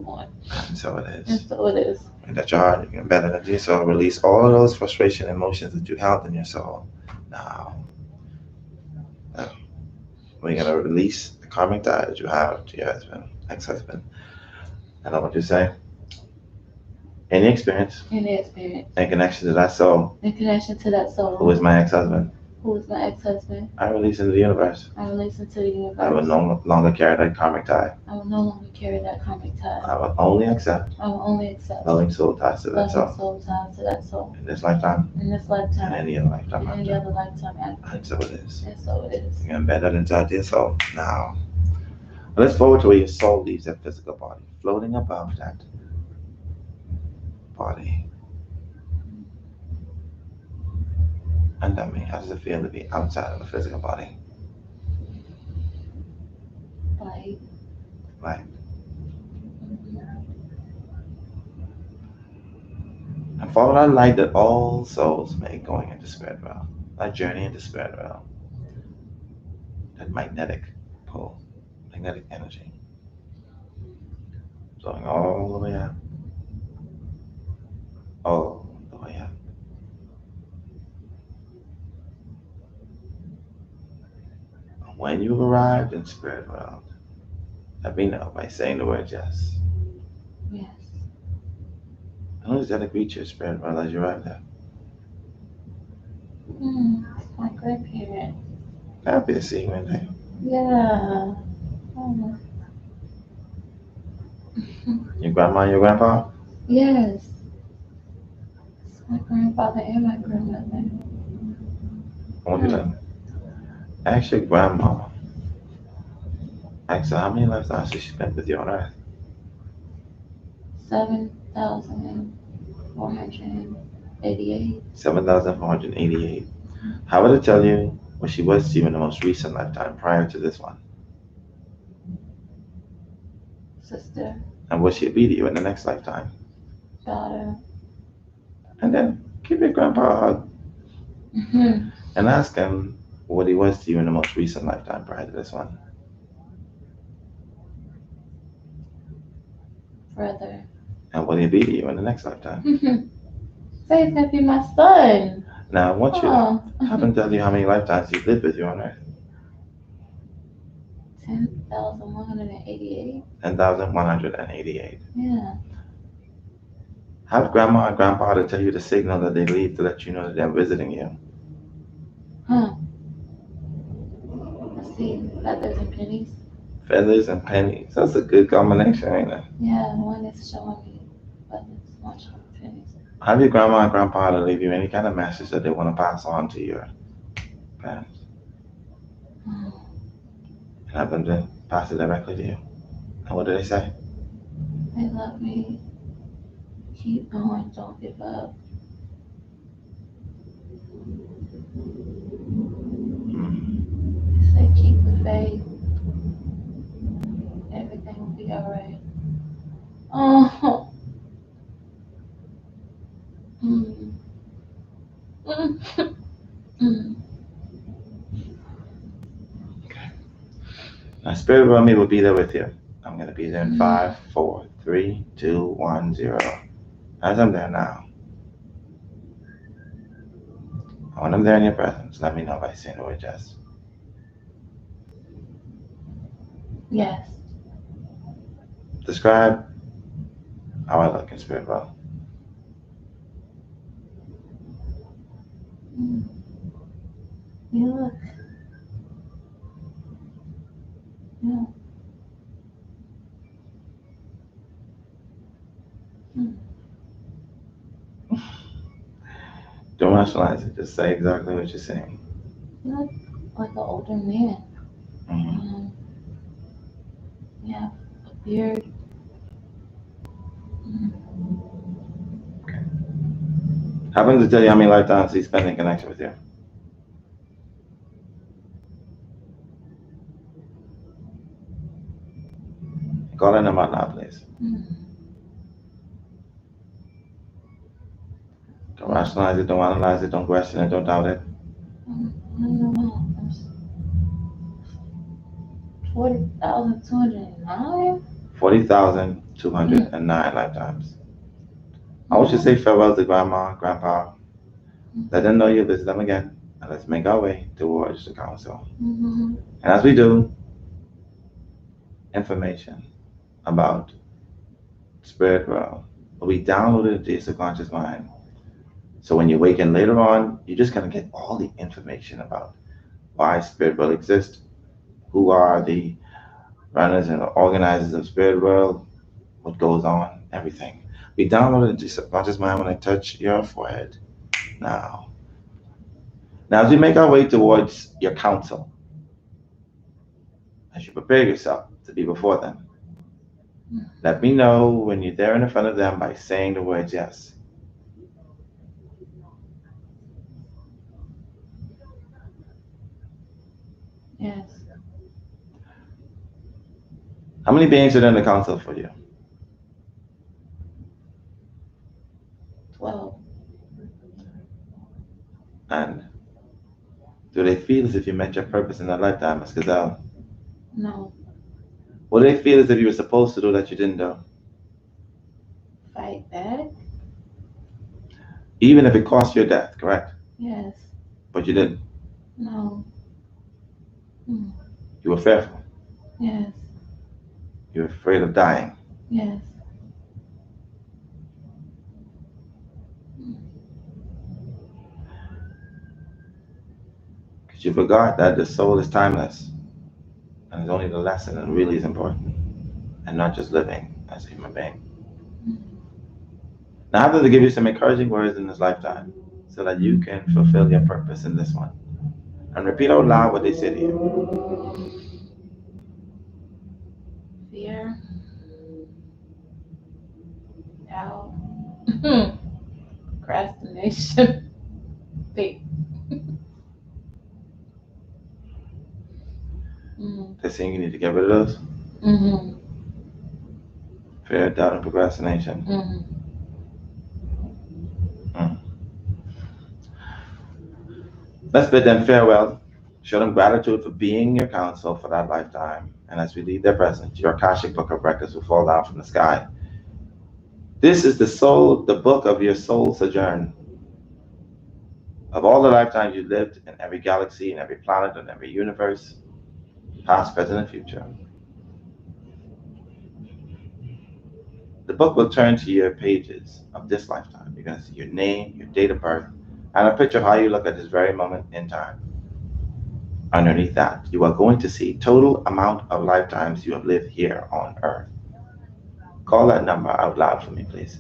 on. And so it is. And that your heart, you can better than your soul. Release all of those frustration emotions that you held in your soul. Now, we're going to release the karmic tie that you have to your husband, ex-husband. And I want you to say, any experience, in connection to that soul, who is my ex-husband, Who is my ex-husband? I release into the universe. I release into the universe. I will no longer carry that karmic tie. I will no longer carry that karmic tie. I will only accept. I will only accept. Loving soul ties to that soul. Loving soul ties to that soul. In this lifetime. In this lifetime. And any other lifetime. And any other lifetime after. And so it is. And so it is. You can embed that inside your soul. Now, let's forward to where your soul leaves that physical body, floating above that body. And tell me, how does it feel to be outside of the physical body? Light. Light. And follow that light that all souls make going into spirit realm. That journey into spirit realm. That magnetic pull, magnetic energy. Flowing all the way up. All the way up. When you've arrived in spirit world, let me know by saying the word yes. Yes. And who's that to greet your spirit world as you arrive there? My grandparents. Happy to see you in there. Yeah. Oh. Your grandma and your grandpa? Yes. It's my grandfather and my grandmother. I want you to ask your grandma. Ask her how many lifetimes she spent with you on earth. 7,488. 7,488. How would it tell you what she was to you in the most recent lifetime prior to this one? Sister. And what she'd be to you in the next lifetime? Daughter. And then give your grandpa a hug. And ask him what he was to you in the most recent lifetime prior to this one. Brother. And what he'd be to you in the next lifetime. Say he's gonna be my son. Now I want you to have him tell you how many lifetimes he's lived with you on earth. 10,188. 10,188. Yeah. Have grandma and grandpa to tell you the signal that they leave to let you know that they're visiting you. Let's see, feathers and pennies. Feathers and pennies. That's a good combination, ain't it? Yeah, one is showing me feathers, one showing pennies. Have your grandma and grandpa to leave you any kind of message that they want to pass on to your parents. And have them to pass it directly to you. And what do they say? They love me. Keep going, don't give up. They say keep the faith. Everything will be alright. Oh. Okay. Now, spirit world me will be there with you. I'm going to be there in 5, 4, 3, 2, 1, 0. As I'm there now, when I'm there in your presence, let me know by saying the word yes. Yes. Describe how I look in spirit world. You look. Yeah. Don't rationalize it. Just say exactly what you're saying. You look like an older man. Yeah, a beard. Okay. Happens to tell you how many lifetimes he spent in connection with you. Call that number out now, please. Don't rationalize it, don't analyze it, don't question it, don't doubt it. 40,209? 40,209 lifetimes. I want you to say farewell to grandma, grandpa. Let them know you visit them again. And let's make our way towards the council. And as we do, information about spirit world will be downloaded into your subconscious mind. So when you awaken later on, you're just going to get all the information about why spirit will exist, who are the runners and organizers of spirit world, what goes on, everything. We download it into your subconscious mind when I touch your forehead now. Now, as we make our way towards your council, as you prepare yourself to be before them, let me know when you're there in front of them by saying the words yes. Yes. How many beings are in the council for you? 12. And do they feel as if you met your purpose in that lifetime, Ms. Gazelle? No. What do they feel as if you were supposed to do that you didn't do? Fight back? Even if it cost your death, correct? Yes. But you didn't. No. Mm. You were fearful. Yes. You were afraid of dying. Yes. Because you forgot that the soul is timeless. And it's only the lesson that really is important. And not just living as a human being. Now I'm going to give you some encouraging words in this lifetime so that you can fulfill your purpose in this one. And repeat out loud what they say to you. Fear. Doubt. Procrastination. Faith. They're saying you need to get rid of those. Mm-hmm. Fear, doubt, and procrastination. Mm-hmm. Let's bid them farewell. Show them gratitude for being your counsel for that lifetime. And as we leave their presence, your Akashic book of records will fall down from the sky. This is the book of your soul sojourn. Of all the lifetimes you lived in every galaxy, in every planet, in every universe, past, present, and future. The book will turn to your pages of this lifetime. You're going to see your name, your date of birth, and a picture of how you look at this very moment in time. Underneath that, you are going to see total amount of lifetimes you have lived here on Earth. Call that number out loud for me, please.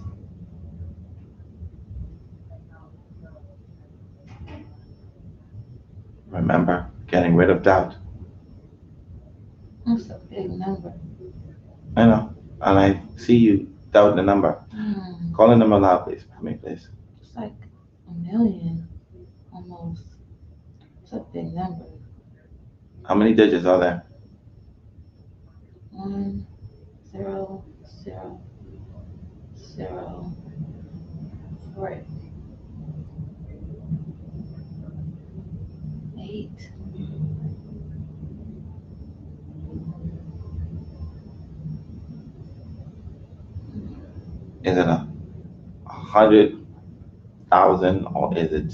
Remember, getting rid of doubt. That's a big number. I know, and I see you doubt the number. Call the number loud, please, for me, please. It's like 1,000,000, almost. It's a big number. How many digits are there? 1, 0, 0, 0, 4, 8. Is it 100,000 or is it?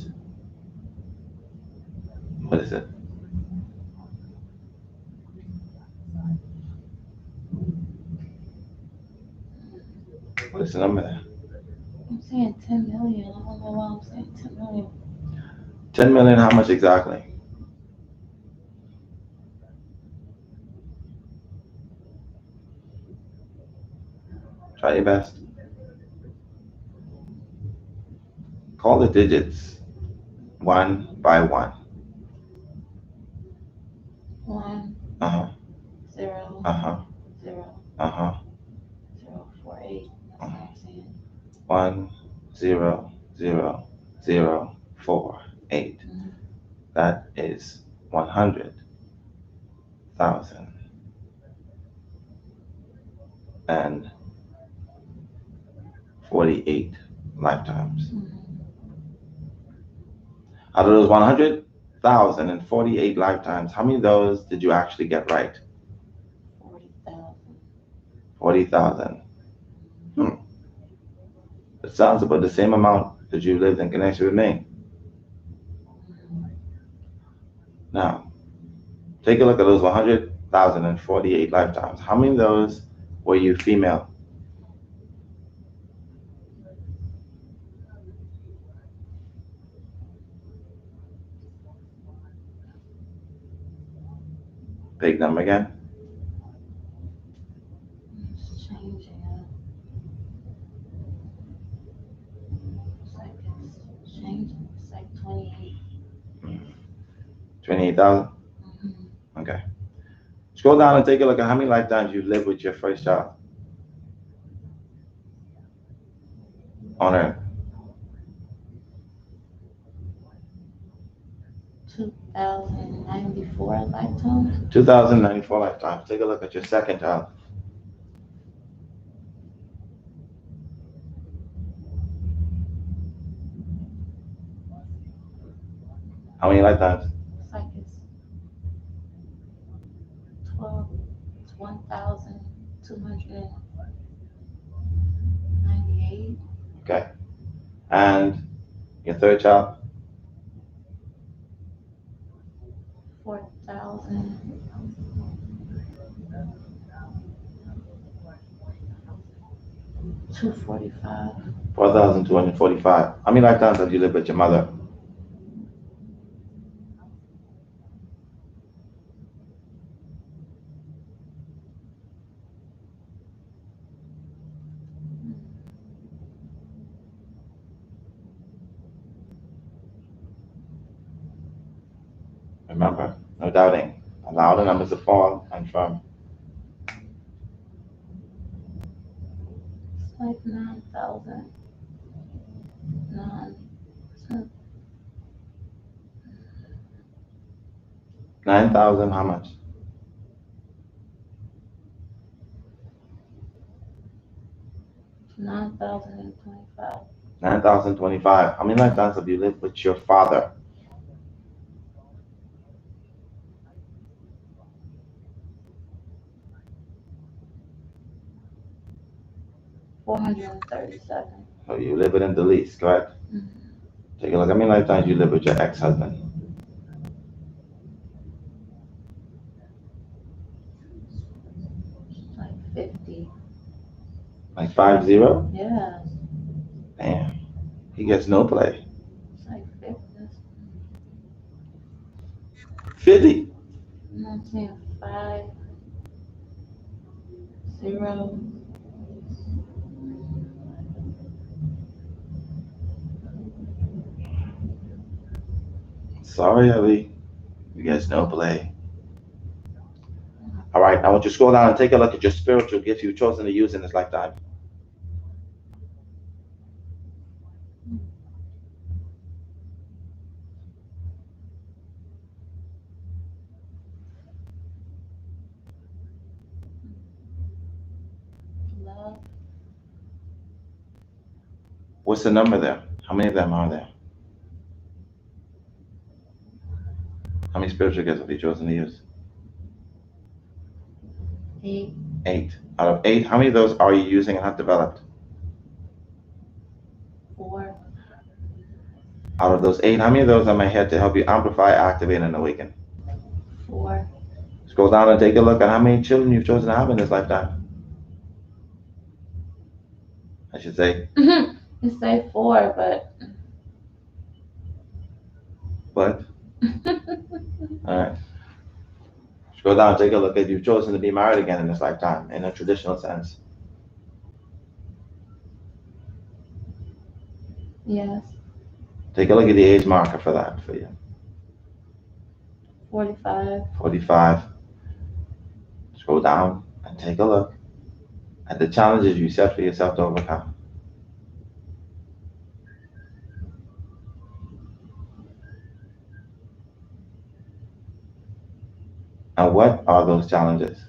What is it? What is the number there? I'm saying 10 million. I don't know why I'm saying 10 million. 10 million, how much exactly? Try your best. Call the digits one by one. 1, Uh-huh. 0, Uh-huh. 0, Uh-huh. 0, 4, 8. That's what I'm saying. 1, 0, 0, 0, 4, 8. That is 100,000 and 48 lifetimes. Out of those 100,048 lifetimes, how many of those did you actually get right? 40,000. 40,000. It sounds about the same amount that you lived in connection with me. Now, take a look at those 100,048 lifetimes. How many of those were you female? big number again. It's changing it. It's changing. It's like 28. 28,000? Okay. Scroll down and take a look at how many lifetimes you lived with your first child on Earth. 2094 lifetimes. 2094 lifetimes. Take a look at your second child. How many lifetimes? It's like it's 12. It's 1,298. Okay. And your third child? 4,000. 245. 4,245. How many lifetimes have you lived with your mother? Remember, no doubting. Allow the numbers to fall and firm. It's like 9,000. 9,000, how much? 9,025. 9,025. How many lifetimes have you lived with your father? 437. So you live within the least, correct? Take a look. How many lifetimes you live with your ex-husband? Like 50. Like 50? Yeah. Damn. He gets no play. It's like 50. 50? I'm saying 5, 0. Sorry, Ali. He gets no play. All right, I want you to scroll down and take a look at your spiritual gifts you've chosen to use in this lifetime. Love. What's the number there? How many of them are there? How many spiritual gifts have you chosen to use? 8. 8. Out of 8, how many of those are you using and have developed? 4. Out of those 8, how many of those are my head to help you amplify, activate, and awaken? 4. Scroll down and take a look at how many children you've chosen to have in this lifetime. I should say. You say 4, but. What? All right. Scroll down and take a look if you've chosen to be married again in this lifetime in a traditional sense. Yes. Take a look at the age marker for that for you. 45. 45. Scroll down and take a look at the challenges you set for yourself to overcome. And what are those challenges?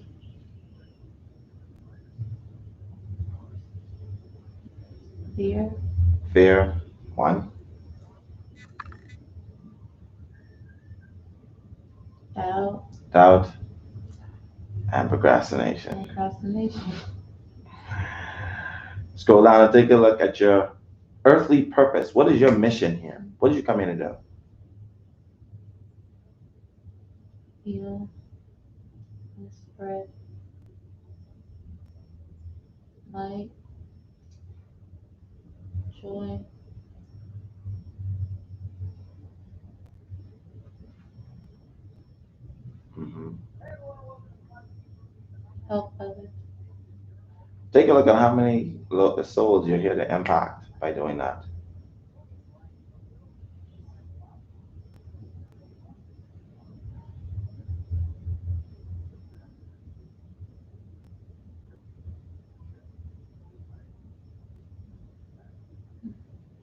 Fear. Fear, 1. Doubt. And procrastination. Scroll down and take a look at your earthly purpose. What is your mission here? What did you come here to do? Heal. And spread. Light. Joy. Mm-hmm. help others. Take a look at how many souls you're here to impact by doing that.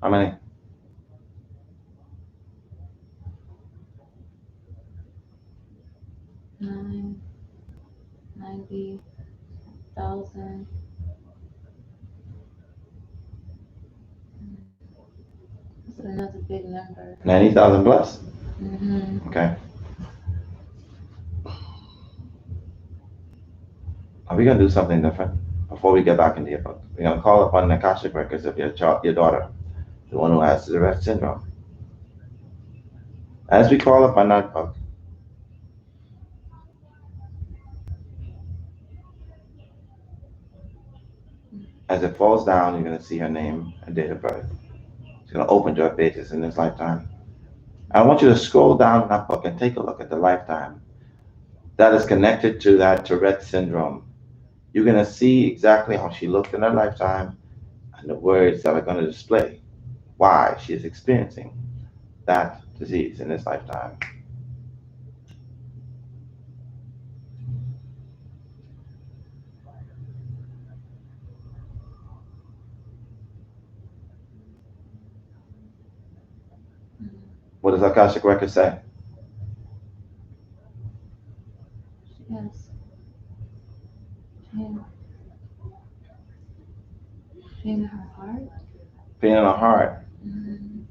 How many? 90,000. That's another big number. 90,000 plus? Mm-hmm. Okay. Are we going to do something different before we get back into your book? We're going to call upon the Akashic records of your daughter, the one who has the Rett syndrome. As we call upon that book, as it falls down, you're going to see her name and date of birth. It's going to open to her pages in this lifetime. I want you to scroll down that book and take a look at the lifetime that is connected to that Tourette syndrome. You're going to see exactly how she looked in her lifetime and the words that are going to display why she is experiencing that disease in this lifetime. What does Akashic Record say? Yes. Pain. Pain in her heart. Pain in her heart. Mm-hmm.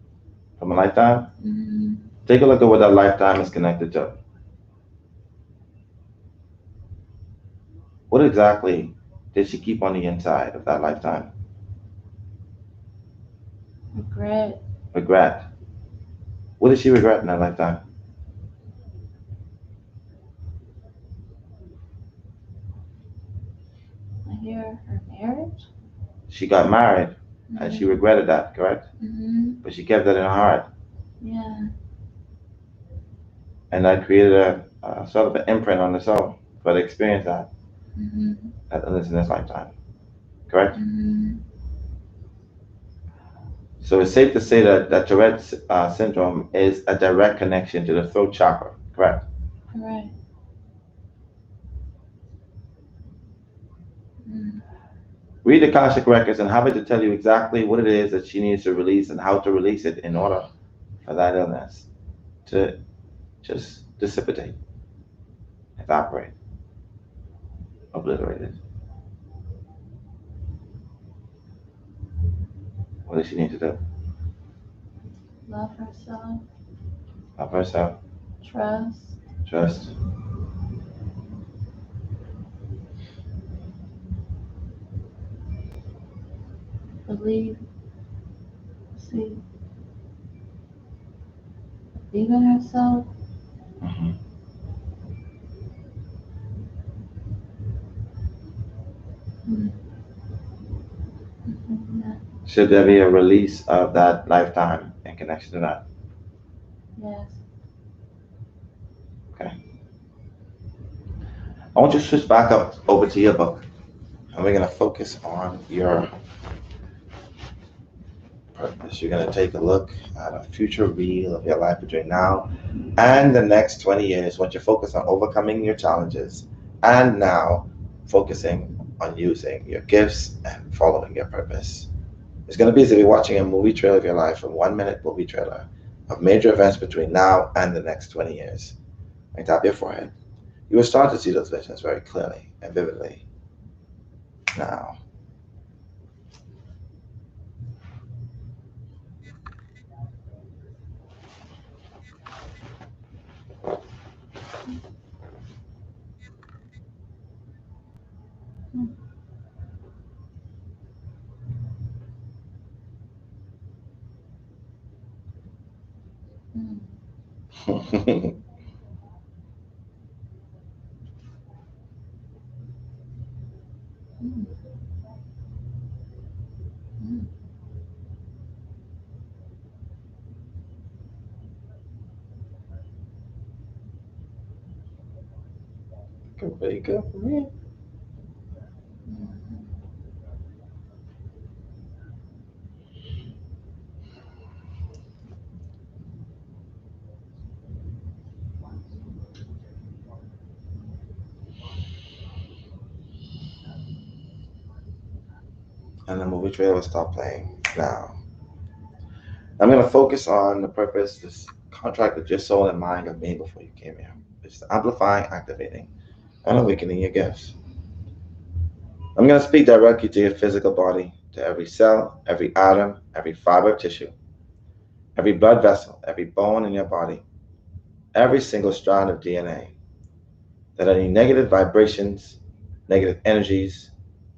From a lifetime? Mm-hmm. Take a look at what that lifetime is connected to. What exactly did she keep on the inside of that lifetime? Regret. Regret. What did she regret in that lifetime? I hear her marriage. She got married Mm-hmm. and she regretted that, correct? Mm-hmm. But she kept that in her heart. Yeah. And that created a sort of an imprint on the soul for the experience that Mm-hmm. in this lifetime, correct? Mm-hmm. So it's safe to say that Tourette's syndrome is a direct connection to the throat chakra, correct? Right. Mm-hmm. Read the Akashic records and have it to tell you exactly what it is that she needs to release and how to release it in order for that illness to just dissipate, evaporate, obliterated. What does she need to do? Love herself. Love herself. Trust. Trust. Believe. See. Believe in herself. Mm-hmm. Mm-hmm. Yeah. Should there be a release of that lifetime in connection to that? Yes. Okay. I want you to switch back up over to your book, and we're going to focus on your purpose. You're going to take a look at a future reel of your life between now and the next 20 years. Once you focus on overcoming your challenges and now focusing on using your gifts and following your purpose. It's going to be as if you're watching a movie trailer of your life, a 1-minute movie trailer of major events between now and the next 20 years. And tap your forehead. You will start to see those visions very clearly and vividly now. Mm-hmm. Mm-hmm. Very good for me. And the movie trailer will stop playing now. I'm going to focus on the purpose, this contract that your soul and mind have made before you came here. It's amplifying, activating, and awakening your gifts. I'm going to speak directly to your physical body, to every cell, every atom, every fiber of tissue, every blood vessel, every bone in your body, every single strand of DNA, that any negative vibrations, negative energies,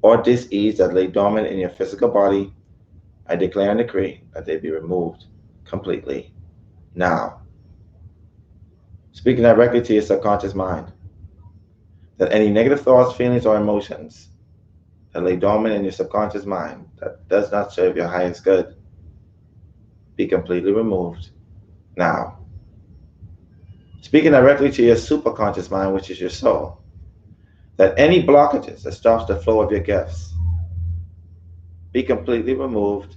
or dis-ease that lay dormant in your physical body, I declare and decree that they be removed completely now. Speaking directly to your subconscious mind, that any negative thoughts, feelings, or emotions that lay dormant in your subconscious mind that does not serve your highest good be completely removed now. Speaking directly to your superconscious mind, which is your soul, that any blockages that stops the flow of your gifts be completely removed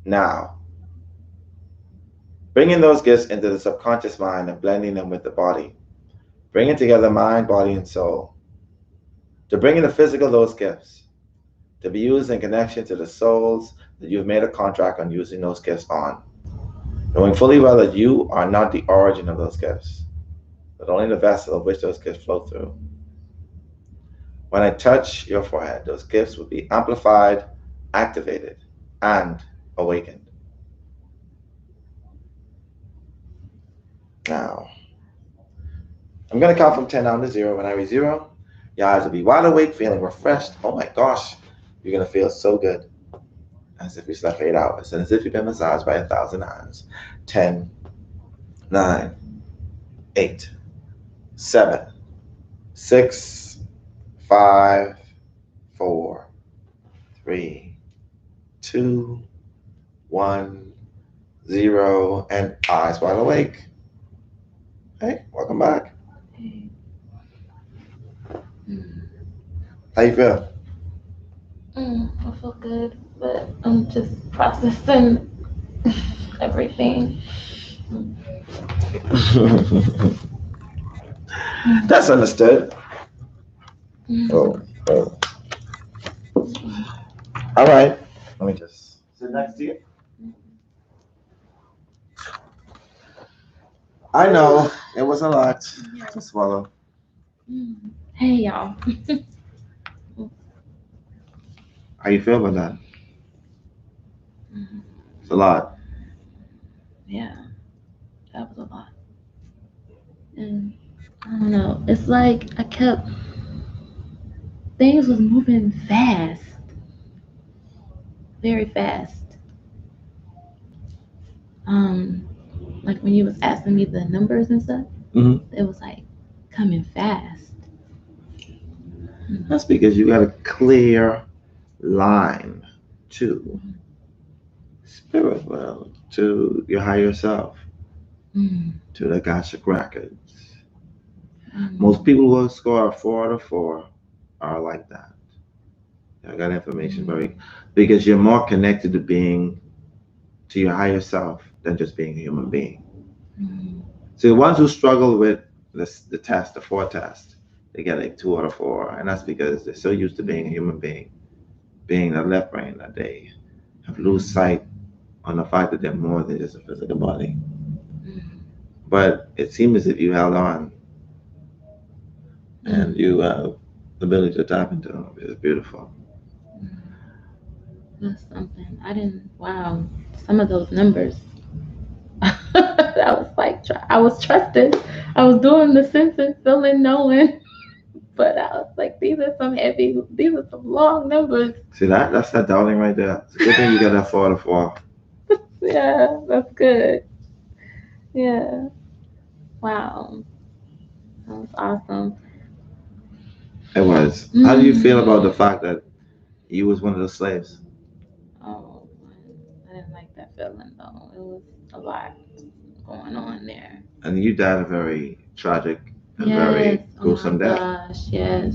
now. Bringing those gifts into the subconscious mind and blending them with the body, bringing together mind, body, and soul, to bring in the physical those gifts, to be used in connection to the souls that you've made a contract on using those gifts on, knowing fully well that you are not the origin of those gifts, but only the vessel of which those gifts flow through. When I touch your forehead, those gifts will be amplified, activated, and awakened. Now, I'm going to count from 10 down to 0. When I reach 0, your eyes will be wide awake, feeling refreshed. Oh my gosh, you're going to feel so good. As if you slept for 8 hours, and as if you've been massaged by 1,000 hands. 10, 9, 8, 7, 6, 5, 4, 3, 2, 1, 0, and eyes wide awake. Hey, welcome back. How you feel? I feel good, but I'm just processing everything. That's understood. Oh. All right. Let me just sit next to you. I know it was a lot to swallow. Hey, y'all. How you feel about that? It's a lot. Yeah, that was a lot. And I don't know. It's like things was moving fast, very fast. Like when you was asking me the numbers and stuff, it was like coming fast. That's because you got a clear line to spirit world, to your higher self, to the Akashic records. Most people who score a 4 out of 4 are like that. I got information very because you're more connected to being to your higher self than just being a human being. So the ones who struggle with the test, the 4 test, they get like 2 out of 4, and that's because they're so used to being a human being, being the left brain, that they have lose sight on the fact that they're more than just a physical body. But it seems as if you held on, and you have the ability to tap into them. It's beautiful. That's something. Wow, some of those numbers. I was like, I was trusting. I was doing the sensing, feeling, knowing. But I was like, these are some long numbers. See that's that darling right there. It's a good thing you got that 4 out of 4. Yeah, that's good. Yeah. Wow. That was awesome. It was. How do you feel about the fact that you was one of the slaves? Oh, I didn't like that feeling though. It was a lot going on there. And you died a very tragic and very gruesome death. Gosh, yes.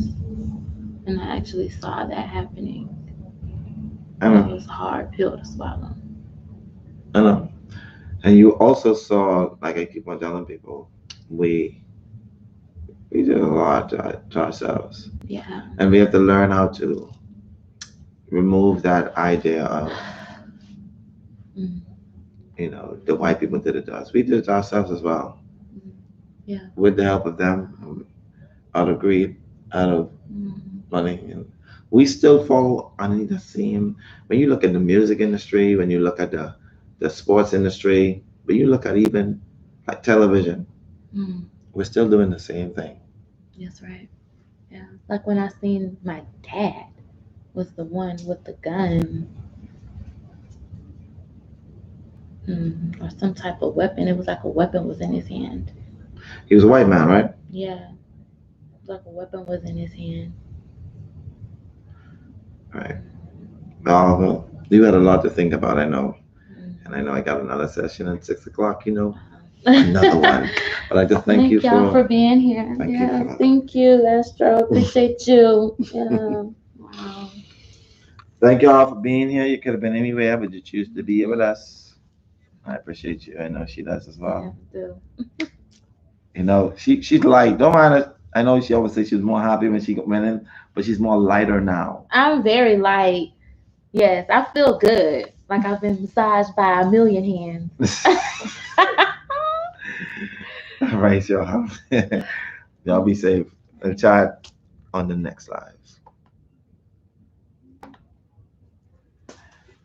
And I actually saw that happening. I know. It was a hard pill to swallow. I know. And you also saw, like I keep on telling people, we did a lot to ourselves. Yeah. And we have to learn how to remove that idea of, Mm. the white people did it to us. We did it to ourselves as well. Yeah. With the help of them, out of greed, out of money. And we still fall under the same. When you look at the music industry, when you look at the sports industry, when you look at even like television, we're still doing the same thing. That's right. Yeah. Like when I seen my dad was the one with the gun. Or some type of weapon. It was like a weapon was in his hand. He was a white man, right? Yeah. Like a weapon was in his hand. Right. Well, you had a lot to think about, I know. And I know I got another session at 6 o'clock, another one. But I just thank you y'all for being here. Thank you, Astro. Appreciate you. Yeah. Wow. Thank you all for being here. You could have been anywhere, but you choose to be here with us. I appreciate you. I know she does as well. She's light. Don't mind her. I know she always says she was more happy when she went in, but she's more lighter now. I'm very light. Yes, I feel good. Like I've been massaged by a million hands. All right, y'all. Y'all be safe. And chat on the next live.